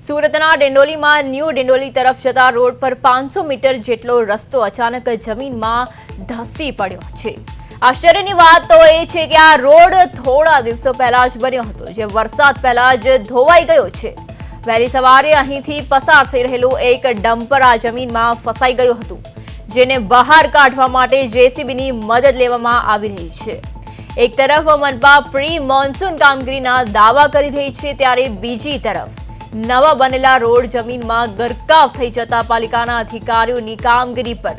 સુરતના ડિંડોલીમાં ન્યૂ ડિંડોલી તરફ જતા રોડ પર 500 મીટર જેટલો રસ્તો અચાનક જમીનમાં ધસી પડ્યો છે। આશ્ચર્યની વાત તો એ છે કે આ રોડ થોડા દિવસો પહેલા જ બન્યો હતો, જે વરસાદ પહેલા જ ધોવાઈ ગયો છે। વહેલી સવારે અહીંથી પસાર થઈ રહેલું એક ડમ્પર આ જમીનમાં ફસાઈ ગયું હતું, જેને બહાર કાઢવા માટે જેસીબીની મદદ લેવામાં આવી રહી છે। એક તરફ મનપા પ્રી મોન્સૂન કામગીરીના દાવા કરી રહી છે, ત્યારે બીજી તરફ નવા બનેલા રોડ જમીનમાં ગરકાવ થઈ જતા પાલિકાના અધિકારીઓની કામગીરી પર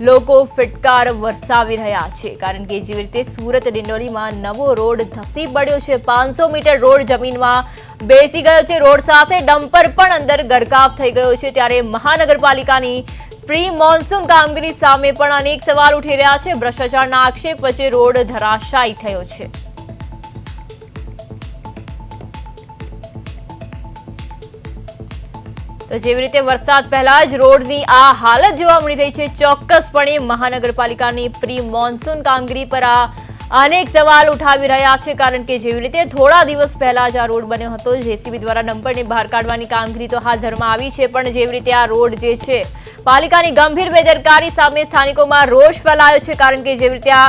લોકો ફટકાર વરસાવી રહ્યા છે। કારણ કે જેવી રીતે સુરત ડિંડોલીમાં નવો રોડ ધસી પડ્યો છે, 500 મીટર રોડ જમીનમાં બેસી ગયો છે, રોડ સાથે ડમ્પર પણ અંદર ગરકાવ થઈ ગયો છે। ત્યારે મહાનગરપાલિકાની પ્રી મોન્સૂન કામગીરી સામે પણ અનેક સવાલ ઉઠી રહ્યા છે। ભ્રષ્ટાચારના આક્ષેપ વચ્ચે રોડ ધરાશાયી થયો છે। તો જેવી રીતે વરસાદ પહેલા જ રોડની આ હાલત જોવા મળી રહી છે, ચોક્કસપણે મહાનગરપાલિકાની પ્રી મોન્સૂન કામગીરી પર આ અનેક સવાલ ઉઠાવી રહ્યા છે। કારણ કે જેવી રીતે થોડા દિવસ પહેલા જ આ રોડ બન્યો હતો, જેસીબી દ્વારા ડમ્પરને બહાર કાઢવાની કામગીરી તો હાથ ધરવામાં આવી છે, પણ જેવી રીતે આ રોડ જે છે, પાલિકાની ગંભીર બેદરકારી સામે સ્થાનિકોમાં રોષ ફેલાયો છે। કારણ કે જેવી રીતે આ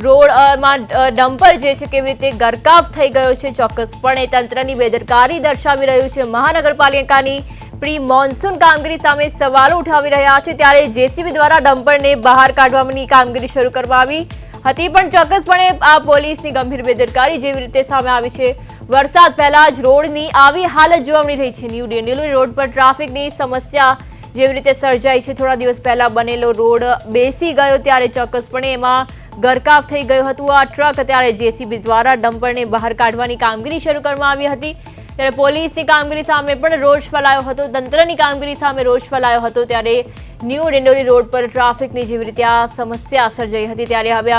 રોડમાં ડમ્પર જે છે કેવી રીતે ગરકાવ થઈ ગયો છે, ચોક્કસપણે તંત્રની બેદરકારી દર્શાવી રહ્યું છે। મહાનગરપાલિકાની પ્રી મોન્સૂન કામગીરી સામે સવાલો ઉઠાવી રહ્યા છે, ત્યારે જેસીબી દ્વારા ડમ્પરને બહાર કાઢવાની કામગીરી શરૂ કરવામાં આવી હતી, પણ ચોક્કસપણે આ પોલીસની ગંભીર બેદરકારી જેવી રીતે સામે આવી છે। વરસાદ પહેલા જ રોડની આવી હાલત જોવા મળી રહી છે। ન્યૂ ડિંડોલી રોડ પર ટ્રાફિકની સમસ્યા જેવી રીતે સર્જાઈ છે, થોડા દિવસ પહેલા બનેલો રોડ બેસી ગયો ત્યારે ચોક્કસપણે એમાં ગરકાવ થઈ ગયું હતું આ ટ્રક, ત્યારે જેસીબી દ્વારા ડમ્પરને બહાર કાઢવાની કામગીરી શરૂ કરવામાં આવી હતી। ત્યારે પોલીસની કામગીરી સામે પણ રોષ ફેલાયો હતો, તંત્રની કામગીરી સામે રોષ ફેલાયો હતો। ત્યારે ન્યૂ ડિંડોલી રોડ પર ટ્રાફિકની જેવી રીતે આ સમસ્યા સર્જાઈ હતી, ત્યારે હવે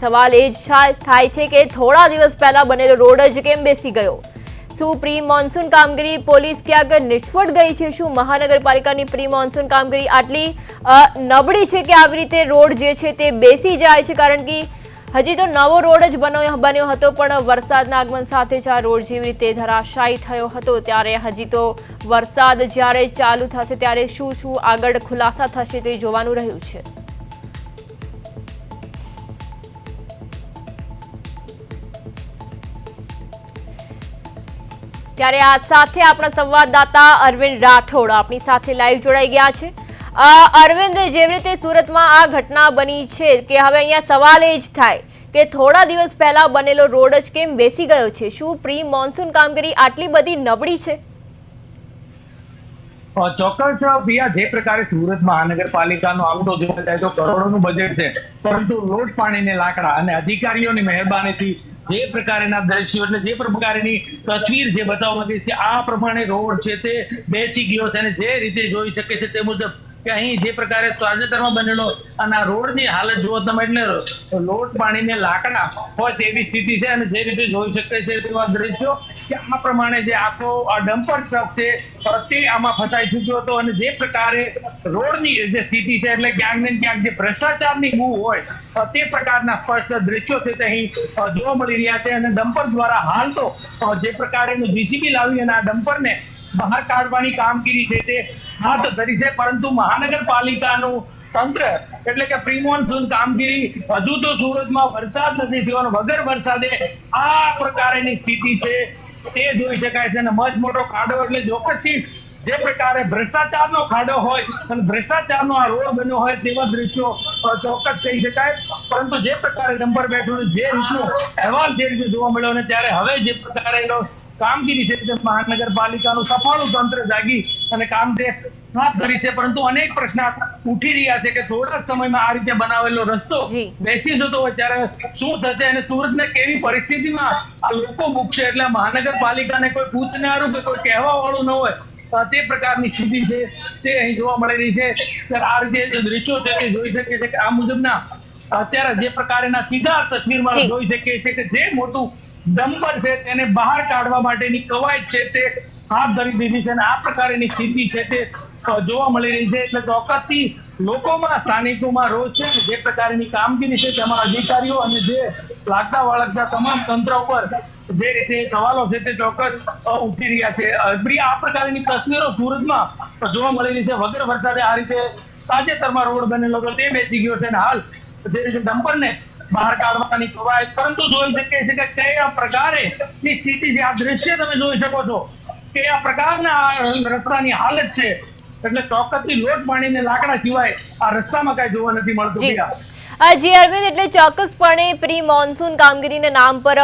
સવાલ એ જ થાય છે કે થોડા દિવસ પહેલા બનેલો રોડ જ કેમ બેસી ગયો? શું પ્રી મોન્સૂન કામગીરી પોલીસ ક્યાંક નિષ્ફળ ગઈ છે? શું મહાનગરપાલિકાની પ્રી મોન્સૂન કામગીરી આટલી નબળી છે કે આવી રીતે રોડ જે છે તે બેસી જાય છે? કારણ કે હજી તો નવો રોડ જ બન્યો હતો, પણ વરસાદના આગમન સાથે જ આ રોડ જેવી રીતે ધરાશાયી થયો હતો। ત્યારે હજી તો વરસાદ જ્યારે ચાલુ થશે ત્યારે શું આગળ ખુલાસા થશે તે જોવાનું રહ્યું છે। ત્યારે આ સાથે આપણા સંવાદદાતા અરવિંદ રાઠોડ આપણી સાથે લાઈવ જોડાઈ ગયા છે। અરવિંદ, જેવી રીતે સુરતમાં આ ઘટના બની છે કે હવે અહીંયા સવાલ એ જ થાય કે થોડા દિવસ પહેલા બનેલો રોડ જ કેમ બેસી ગયો છે? શું પ્રી મોન્સૂન કામગીરી આટલી બધી નબળી છે? ચોક્કસ પ્રિયા, જે પ્રકારે સુરત મહાનગરપાલિકાનો આંકડો જોવા જાય તો કરોડોનું બજેટ છે, પરંતુ લોટ પાણીને લાકડા અને અધિકારીઓની મહેરબાનીથી જે પ્રકારના દ્રશ્યો એટલે જે પ્રકારની તસવીર જે બતાવવામાં છે આ પ્રમાણે રોડ છે તે બેસી ગયો છે। અને જે રીતે જોઈ શકે છે તે મુજબ કે અહીં જે પ્રકારે તાજેતરમાં બનેલો અને આ રોડની હાલત જુઓ તમે, એટલે લોટ પાણીને લાકડા હોય તેવી સ્થિતિ છે। અને જે રીતે જોઈ શકે છે તેવા દ્રશ્યો કે આ પ્રમાણે જે આખો ડમ્પર ટ્રક છે તે આમાં ફસાઈ ચૂક્યો હતો, અને જે પ્રકારે રોડની જે સ્થિતિ છે એટલે ક્યાંક ને ક્યાંક જે ભ્રષ્ટાચારની બૂ હોય તે પ્રકારના સ્પષ્ટ દ્રશ્યો છે તે અહીં જોવા મળી રહ્યા છે। અને ડમ્પર દ્વારા હાલ તો જે પ્રકારેનું જીસીબી લાવી અને આ ડમ્પરને બહાર કાઢવાની કામગીરી છે તે હાથ ધરી છે, પરંતુ મહાનગરપાલિકાનું તંત્ર એટલે કે પ્રી મોન્સૂન કામગીરી હજુ તો સુરતમાં વરસાદ નથી થયો, વગર વરસાદે આ પ્રકારની સ્થિતિ છે તે જોઈ શકાય છે। અને મજ મોટો ખાડો એટલે ચોક્કસથી જે પ્રકારે ભ્રષ્ટાચારનો ખાડો હોય અને ભ્રષ્ટાચારનો આ રોડ બન્યો હોય તેવા દ્રશ્યો ચોક્કસ કહી શકાય। પરંતુ જે પ્રકારે ડમ્પર બેઠું જે રીતનો અહેવાલ જે રીતે જોવા મળ્યો ને ત્યારે હવે જે પ્રકારે કામગીરી છે તે મહાનગરપાલિકાનું સફાળું તંત્ર જાગી અને કામ તે હાથ ધરી છે, પરંતુ અનેક પ્રશ્ન ઉઠી રહ્યા છે કે થોડા સમયમાં આ રીતે બનાવેલો રસ્તો બેસી જતો હોય ત્યારે શું થશે અને સુરતને કેવી પરિસ્થિતિમાં આ લોકો મૂકશે? એટલે મહાનગરપાલિકાને કોઈ પૂછનારું કે કોઈ કહેવા વાળું ન હોય તે પ્રકારની સ્થિતિ છે તે અહીં જોવા મળી રહી છે। ત્યારે આ રીતે દ્રશ્યો છે તે જોઈ શકીએ છીએ કે આ મુજબના અત્યારે જે પ્રકારના સીધા તસવીરમાં જોઈ શકીએ છીએ કે જે મોટું ડમ્પર છે તેને બહાર કાઢવા માટેની કવાયત છે તે હાથ ધરી દીધી છે, અને આ પ્રકારની સ્થિતિ છે તે જોવા મળી રહી છે. એટલે ચોક્કસથી લોકોમાં સ્થાનિકોમાં રોષ છે. જે પ્રકારની કામગીરી છે તેમાં અધિકારીઓ અને જે લાગતા વળગતા તમામ તંત્ર ઉપર જે રીતે સવાલો છે તે ચોક્કસ ઉઠી રહ્યા છે. પ્રિયા, આ પ્રકારની તસવીરો સુરતમાં જોવા મળી રહી છે. વગર વરસાદે આ રીતે તાજેતરમાં રોડ બનેલો હતો તે બેસી ગયો છે અને હાલ જે રીતે ડમ્પરને બહાર કાઢવાની કવાયત, પરંતુ જોઈ શકીએ છીએ કે કયા પ્રકારે ની સ્થિતિ છે. આ દ્રશ્ય તમે જોઈ શકો છો કે આ પ્રકારના રસ્તાની હાલત છે. એટલે ચોક્કસથી લોટ પાણીને લાકડા સિવાય આ રસ્તામાં કઈ જોવા નથી મળતું. જી અરવિંદ, એટલે ચોક્કસપણે પ્રી મોન્સૂન કામગીરીના નામ પર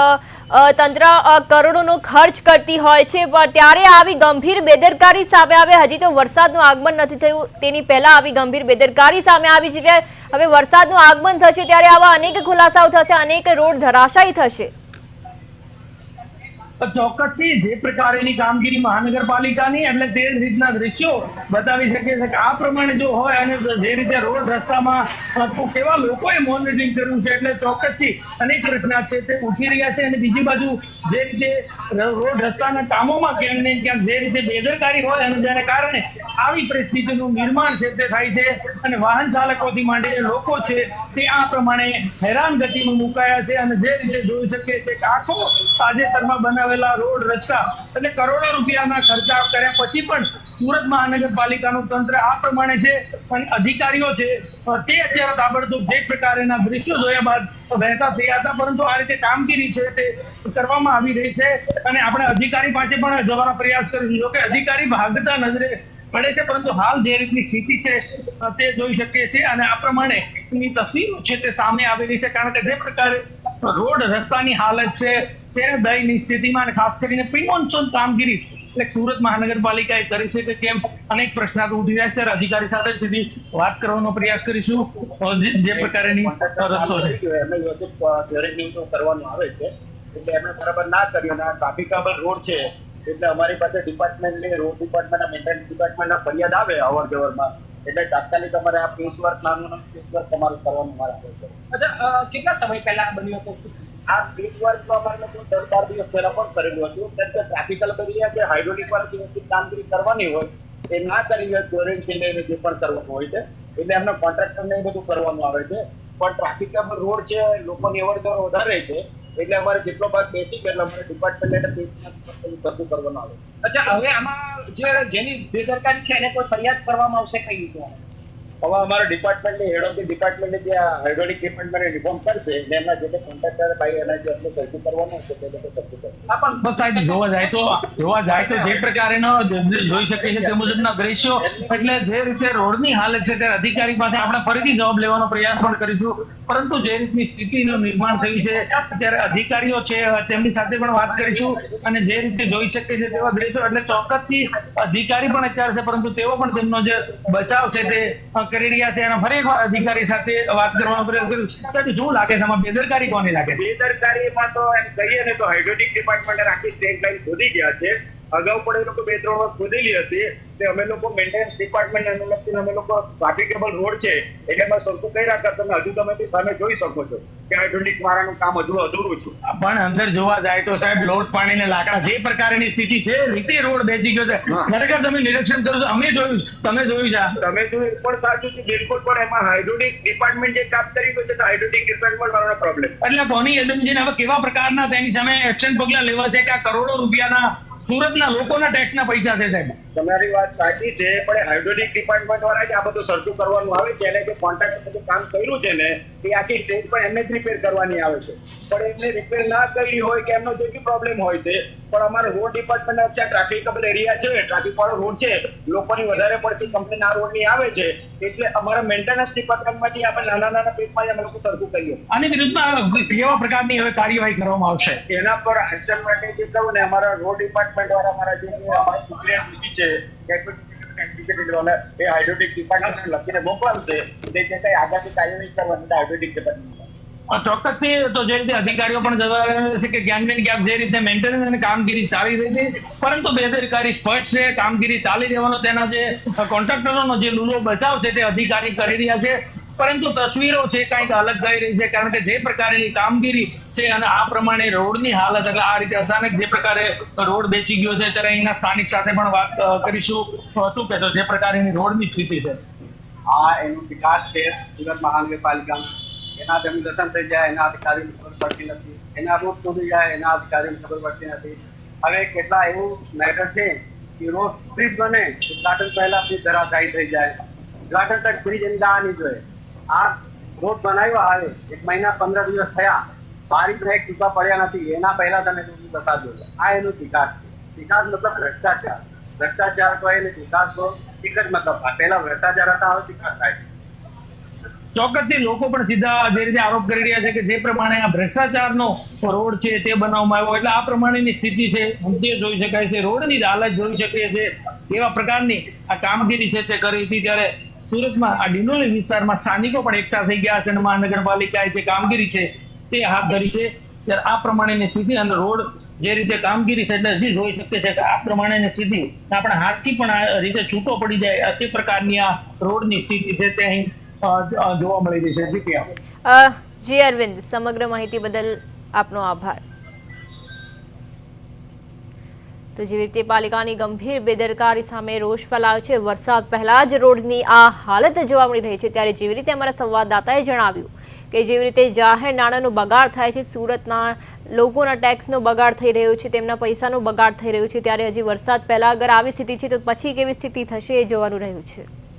તંત્ર કરોડોનો ખર્ચ કરતી હોય છે, પણ ત્યારે આવી ગંભીર બેદરકારી સામે આવે. હજી તો વરસાદનું આગમન નથી થયું, તેની પહેલા આવી ગંભીર બેદરકારી સામે આવી છે. હવે વરસાદનું આગમન થશે ત્યારે આવા અનેક ખુલાસાઓ થશે, અનેક રોડ ધરાશાયી થશે. ચોક્કસથી જે પ્રકારની કામગીરી મહાનગરપાલિકાની, એટલે તે જ રીતના દ્રશ્યો બતાવી શકે છે કે આ પ્રમાણે જો હોય અને જે રીતે રોડ રસ્તામાં કેવા લોકોએ મોનિટરિંગ કર્યું છે, એટલે ચોક્કસથી અનેક પ્રશ્નો છે તે ઉઠી રહ્યા છે. અને બીજી બાજુ જે રીતે રોડ રસ્તાના કામોમાં ક્યાંક ને ક્યાંક જે રીતે બેદરકારી હોય અને જેને કારણે આવી પરિસ્થિતિનું નિર્માણ છે તે થાય છે અને વાહન ચાલકોથી માંડીને લોકો છે તે આ પ્રમાણે હેરાનગતિમાં મુકાયા છે. અને જે રીતે જોઈ શકીએ છીએ કે આખો તાજેતરમાં બનાવેલા રોડ રસ્તા એટલે કરોડો રૂપિયાના ખર્ચા કર્યા પછી પણ સુરત મહાનગરપાલિકાનું તંત્ર આ પ્રમાણે છે અને અધિકારીઓ છે તે અત્યારે તાબડતોબ જે પ્રકારના દ્રશ્યો જોયા બાદ વહેતા થયા હતા, પરંતુ આ રીતે કામગીરી છે તે કરવામાં આવી રહી છે. અને આપણે અધિકારી પાસે પણ જવાનો પ્રયાસ કરીશું કે અધિકારી ભાગતા નજરે પડે છે, પરંતુ હાલ જે રીતની સ્થિતિ છે તે જોઈ શકીએ છીએ. અને આ પ્રમાણે તસવીરો છે તે સામે આવેલી છે, કારણ કે જે પ્રકારે રોડ રસ્તાની હાલત છે તેને દયનીય સ્થિતિમાં, અને ખાસ કરીને પ્રી મોન્સૂન કામગીરી એટલે સુરત મહાનગરપાલિકાએ કરી છે કે કેમ અનેક પ્રશ્નો ઉઠી રહ્યા છે. અધિકારી સાથે સીધી વાત કરવાનો પ્રયાસ કરીશું જે પ્રકારની રસ્તો છે કરવાનું આવે છે, એટલે એમણે બરાબર ના કર્યું અને ટ્રાફિકેબલ રોડ છે એટલે અમારી પાસે ડિપાર્ટમેન્ટની રોડ ડિપાર્ટમેન્ટના મેન્ટેનન્સ ડિપાર્ટમેન્ટના ફરિયાદ આવે અવર જવરમાં, એટલે તાત્કાલિક અમારે આ પીસ વર્ક નામનું પીસ વર્ક તમારું કરવાનું મારે આવે છે. અચ્છા, કેટલા સમય પહેલા બન્યું હતું આ પીસ વર્ક અમારે લોકો 10-12 દિવસ પહેલા પણ કરેલું હતું. કેમ કે ટ્રાફિકલ એરિયા છે, હાઇડ્રોલિક વાળી વ્યવસ્થિત કામગીરી કરવાની હોય એ ના કરી હોય, ચોરેન છે જે પણ કરવાનું હોય છે એટલે એમને કોન્ટ્રાક્ટરને એ બધું કરવાનું આવે છે. પણ ટ્રાફિકેબલ રોડ છે, લોકોની અવર જવર વધારે છે એટલે અમારે જેટલો ભાગ બેસી ગયો એટલે અમારે ડિપાર્ટમેન્ટ બધું કરવાનું આવે. અચ્છા, હવે આમાં જેની બેદરકારી છે એને કોઈ ફરિયાદ કરવામાં આવશે કઈ રીતે? હવે અમારા ડિપાર્ટમેન્ટની હેડ ઓફ ધી ડિપાર્ટમેન્ટને ત્યાં હાઇડ્રોલિક ડિપાર્ટમેન્ટને ઇન્ફોર્મ કરશે અને એમના જે કોન્ટ્રાક્ટર ભાઈ એના જે આપણે સર્જુ કરવાનું છે તે લોકો સર્જુ કરશે. સાહેબ, જોવા જાય તો જે પ્રકારેનો જોઈ શકે છે તે મુજબના દ્રશ્યો, એટલે જે રીતે રોડની હાલત છે તે અધિકારી પાસે આપણે ફરીથી જવાબ લેવાનો પ્રયાસ પણ કરીશું, પરંતુ જે રીતની સ્થિતિનું નિર્માણ થયું છે ત્યારે અધિકારીઓ છે તેમની સાથે પણ વાત કરીશું. અને જે રીતે જોઈ શકે છે તેવા દ્રશ્યો, એટલે ચોક્કસથી અધિકારી પણ અત્યારે છે, પરંતુ તેઓ પણ તેમનો જે બચાવ છે તે કરી રહ્યા છે. અને ફરી એકવાર અધિકારી સાથે વાત કરવાનો પ્રયાસ કરીશું. શું લાગે છે આમાં બેદરકારી કોની લાગે? બેદરકારીમાં તો એમ કહીએ ને તો હાઇડ્રોલિક ડિપાર્ટમેન્ટે આખી સ્ટેટ લાઈન ખોદી ગયા છે. અગાઉ પણ એ લોકો 2-3 વખત ખોદેલી હતી તે અમે લોકો મેન્ટેનન્સ ડિપાર્ટમેન્ટ અનુલક્ષીને અમે લોકો ટ્રાફિકેબલ રોડ છે એટલે અમે સરખું કરી રાખ્યા. તમે હજુ તમે સામે જોઈ શકો છો કે હાઇડ્રોલિક વાળાનું કામ હજુ અધૂરું છે. પણ અંદર જોવા જાય તો સાહેબ લોટ પાણીને લાકડા જે પ્રકારની સ્થિતિ છે રીતે રોડ બેસી ગયો છે. ખરેખર તમે નિરીક્ષણ કરો છો, અમે જોયું, તમે જોયું છે, તમે જોયું પણ સાચું છે બિલકુલ. પણ એમાં હાઇડ્રોલિક ડિપાર્ટમેન્ટ જે કામ કરી ગયું છે તો હાઇડ્રોલિક ડિપાર્ટમેન્ટ વાળાનો પ્રોબ્લેમ. એટલે કોની એજન્સીને હવે કેવા પ્રકારના તેની સામે એક્શન પગલા લેવા છે કે આ કરોડો રૂપિયાના સુરતના લોકોના ટેક્સના પૈસા છે સાહેબ? તમારી વાત સાચી છે, પણ હાઇડ્રોલિક ડિપાર્ટમેન્ટ વાળા જ આ બધું સરખું કરવાનું આવે છે. એને જે કોન્ટ્રાક્ટર બધું કામ કર્યું છે ને એ આખી સ્ટેજ પર એમને જ રિપેર કરવાની આવે છે. પણ એમને રિપેર ના કરી હોય કે એમનો જે બી પ્રોબ્લેમ હોય છે, પણ અમારો રોડ ડિપાર્ટમેન્ટ છે, ટ્રાફિકેબલ એરિયા છે, ટ્રાફિક વાળો રોડ છે, લોકોની વધારે પડતી કમ્પ્લેન આ રોડની આવે છે એટલે અમારા મેન્ટેનન્સ ડિપાર્ટમેન્ટમાંથી આપણે નાના પેજમાં અમે લોકો સરખું કરીએ. આની વિરુદ્ધમાં કેવા પ્રકારની હવે કાર્યવાહી કરવામાં આવશે? એના પર એક્શન માટે જે કહું ને અમારા રોડ ડિપાર્ટમેન્ટ વાળા અમારા જે અમારી સુપ્રિયન્ટ છે એ હાઇડ્રોલિક ડિપાર્ટમેન્ટ લખીને મોકલાવશે એટલે જે કઈ આગામી કાર્યવાહી કરવાની હાઇડ્રોલિક ડિપાર્ટમેન્ટ. ચોક્કસથી તો જે રીતે અધિકારીઓ પણ જણાવે છે કે ક્યાંક ને ક્યાંક જે રીતે મેન્ટેનન્સ અને કામગીરી ચાલી રહી છે, પરંતુ બેદરકારી સ્પષ્ટ છે. કામગીરી ચાલી રહેવાનો તેના જે કોન્ટ્રાક્ટરોનો જે લૂલો બચાવ છે તે અધિકારી કરી રહ્યા છે. પરંતુ તસવીરો છે કંઈક અલગ ગઈ રહી છે, કારણ કે જે પ્રકારની કામગીરી છે અને આ પ્રમાણે રોડની હાલત, એટલે આ રીતે અચાનક જે પ્રકારે રોડ બેચી ગયો છે, ત્યારે અહીંના સ્થાનિક સાથે પણ વાત કરીશું. શું કહેશો, જે પ્રકારની રોડની સ્થિતિ છે? આ એનો વિકાસ છે સુરત મહાનગરપાલિકાનો. એના જમીન દર્શન થઈ જાય એના અધિકારીને ખબર પડતી નથી, એના રોડ તોડી જાય એના અધિકારીને ખબર પડતી નથી. હવે કેટલા એવું મેટર છે કે રોડ બ્રિજ બને ઉદઘાટન પહેલા બ્રિજ ધરાશાયી થઈ જાય, ઉદઘાટન તક બ્રિજ એની રાહ નહીં જોઈએ. આ રોડ બનાવ્યા આવે 1 મહિના 15 દિવસ થયા, બારીક એક ટૂંકા પડ્યા નથી, એના પહેલા તમે રોડ બતાવજો. આ એનો વિકાસ છે. વિકાસ મતલબ ભ્રષ્ટાચાર. ભ્રષ્ટાચાર તો એને વિકાસ તો એક જ મતલબ થાય, પહેલા ભ્રષ્ટાચાર હતા, હવે વિકાસ થાય. ચોક્કસથી લોકો પણ સીધા જે રીતે આરોપ કરી રહ્યા છે કે જે પ્રમાણે આ ભ્રષ્ટાચારનો રોડ છે તે બનાવવામાં આવ્યો, એટલે આ પ્રમાણેની સ્થિતિ છે. મુદ્દે જોઈ શકાય છે, રોડની હાલત જોઈ શકીએ છીએ, કેવા પ્રકારની આ કામગીરી છે તે કરી હતી. ત્યારે સુરતમાં આ ડિંડોલી વિસ્તારમાં સ્થાનિકો પણ એકઠા થઈ ગયા છે અને મહાનગરપાલિકાએ જે કામગીરી છે તે હાથ ધરી છે. ત્યારે આ પ્રમાણેની સ્થિતિ અને રોડ જે રીતે કામગીરી છે એટલે હજી જોઈ શકીએ છીએ કે આ પ્રમાણેની સ્થિતિ આપણા હાથથી પણ આ રીતે છૂટો પડી જાય તે પ્રકારની આ રોડની સ્થિતિ છે તે અહીં જોવા મળી રહી છે. જીત્યા જી અરવિંદ, સમગ્ર માહિતી બદલ આપનો આભાર. તો જેવી રીતે પાલિકાની ગંભીર બેદરકારી સામે રોષ ફેલાયો છે, વરસાદ પહેલા જ રોડની આ હાલત જોવા મળી રહી છે, ત્યારે જેવી રીતે અમારા સંવાદદાતાએ જણાવ્યું કે જેવી રીતે જાહેર નાણાંનો બગાડ થાય છે, સુરતના લોકોના ટેક્સનો બગાડ થઈ રહ્યો છે, તેમના પૈસાનો બગાડ થઈ રહ્યો છે, ત્યારે હજી વરસાદ પહેલા અગર આવી સ્થિતિ છે તો પછી કેવી સ્થિતિ થશે એ જોવાનું રહ્યું છે.